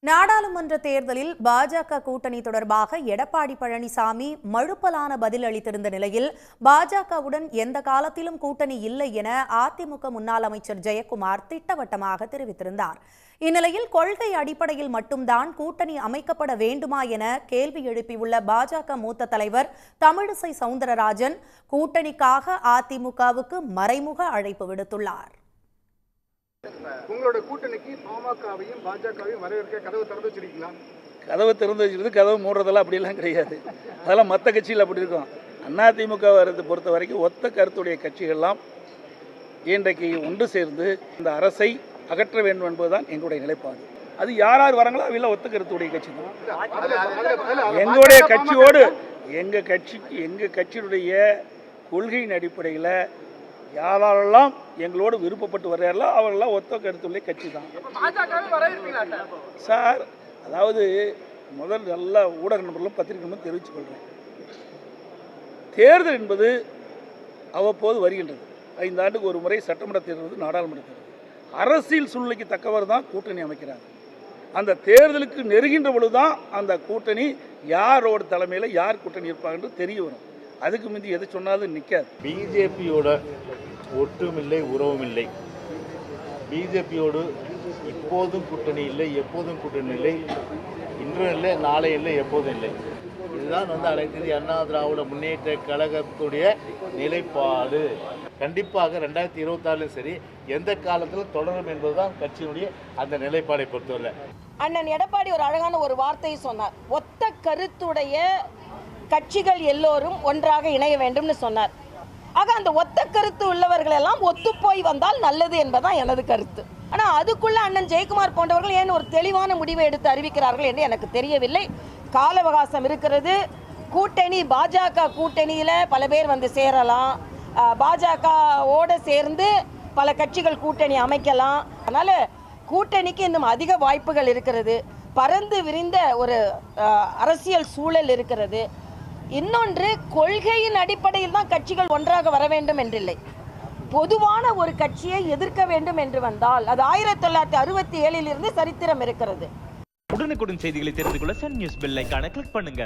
நாடாளுமன்ற தேர்தலில் பாஜக கூட்டணி தொடர்பாக எடப்பாடி பழனிசாமி மழுப்பலான பதில் அளித்திருந்த நிலையில் பாஜகவுடன் எந்த காலத்திலும் கூட்டணி இல்லை என அதிமுக முன்னாள் அமைச்சர் ஜெயக்குமார் திட்டவட்டமாக தெரிவித்திருந்தார். இந்நிலையில் கொள்கை அடிப்படையில் மட்டும்தான் கூட்டணி அமைக்கப்பட வேண்டுமா என கேள்வி எழுப்பியுள்ள பாஜக மூத்த தலைவர் தமிழிசை சவுந்தரராஜன் கூட்டணிக்காக அதிமுகவுக்கு மறைமுக அழைப்பு விடுத்துள்ளார். உங்களோட கூட்டணிக்கு பாமகவையும் பாஜகவையும் வரவேற்க கதவு திறந்து வச்சிருக்கீங்களா? கதவு திறந்து வச்சிருக்கு. கதவு மூடுறதெல்லாம் அப்படிலாம் கிடையாது. அதெல்லாம் மற்ற கட்சியில் அப்படி இருக்கும். அதிமுக வரது பொறுத்த வரைக்கும் ஒத்த கருத்துடைய கட்சிகள்லாம் இன்றைக்கு ஒன்று சேர்ந்து இந்த அரசை அகற்ற வேண்டும் என்பதுதான் எங்களுடைய நிலைப்பாடு. அது யார் யார் வராங்களோ அவையெல்லாம் ஒத்த கருத்துடைய கட்சி தான். எங்களுடைய கட்சியோடு எங்கள் கட்சியினுடைய கொள்கையின் அடிப்படையில் யாரெல்லாம் எங்களோடு விருப்பப்பட்டு வர்றாங்களோ அவர்களெல்லாம் ஒத்த கருத்துள்ள கட்சி தான் சார். அதாவது முதல் நல்ல ஊடக நண்பர்களும் பத்திரிகை நண்பர்களும் தெரிவித்துக் கொள்கிறேன். தேர்தல் என்பது அவ்வப்போது வருகின்றது. 5 ஆண்டுக்கு ஒரு முறை சட்டமன்ற தேர்தல், நாடாளுமன்ற தேர்தல். அரசியல் சூழ்நிலைக்கு தக்கவர் தான் கூட்டணி அமைக்கிறாங்க. அந்த தேர்தலுக்கு நெருங்கின்ற பொழுதுதான் அந்த கூட்டணி யாரோட தலைமையில் யார் கூட்டணி இருப்பாங்க என்று தெரிய வரும். அதுக்கு முந்தி எது சொன்னாலும் நிற்காது. பிஜேபியோட ஒட்டும் இல்லை, உறவும் இல்லை. பிஜேபியோடு இப்போதும் கூட்டணி இல்லை, எப்போதும் கூட்டணி இல்லை. இன்றும் இல்லை, நாளை இல்லை, எப்போதும் இல்லை. இதுதான் அனைத்து இந்திய அண்ணா திராவிட முன்னேற்ற கழகத்துடைய நிலைப்பாடு. கண்டிப்பாக 2026 சரி, எந்த காலத்திலும் தொடரும் என்பதுதான் கட்சியினுடைய அந்த நிலைப்பாடை பொறுத்தவரை. அண்ணன் எடப்பாடி ஒரு அழகான ஒரு வார்த்தையை சொன்னார். ஒத்த கருத்துடைய கட்சிகள் எல்லோரும் ஒன்றாக இணைய வேண்டும்னு சொன்னார். ஆக அந்த ஒத்த கருத்து உள்ளவர்கள் எல்லாம் ஒத்துப்போய் வந்தால் நல்லது என்பதுதான் எனது கருத்து. ஆனால் அதுக்குள்ள அண்ணன் ஜெயக்குமார் போன்றவர்கள் ஏன் ஒரு தெளிவான முடிவை எடுத்து அறிவிக்கிறார்கள் என்று எனக்கு தெரியவில்லை. கால அவகாசம் இருக்கிறது. கூட்டணி பாஜக கூட்டணியில் பல பேர் வந்து சேரலாம். பாஜகவோடு சேர்ந்து பல கட்சிகள் கூட்டணி அமைக்கலாம். அதனால் கூட்டணிக்கு இன்னும் அதிக வாய்ப்புகள் இருக்கிறது. பரந்து விரிந்த ஒரு அரசியல் சூழல் இருக்கிறது. இன்னொன்று, கொள்கையின் அடிப்படையில் தான் கட்சிகள் ஒன்றாக வர வேண்டும் என்றில்லை. பொதுவான ஒரு கட்சியை எதிர்க்க வேண்டும் என்று வந்தால் அது 1967 இருந்து சரித்திரம் இருக்கிறது. உடனுக்குடன் செய்திகளை தெரிந்து கொள்ள சன் நியூஸ் பெல் ஐகானை கிளிக் பண்ணுங்க.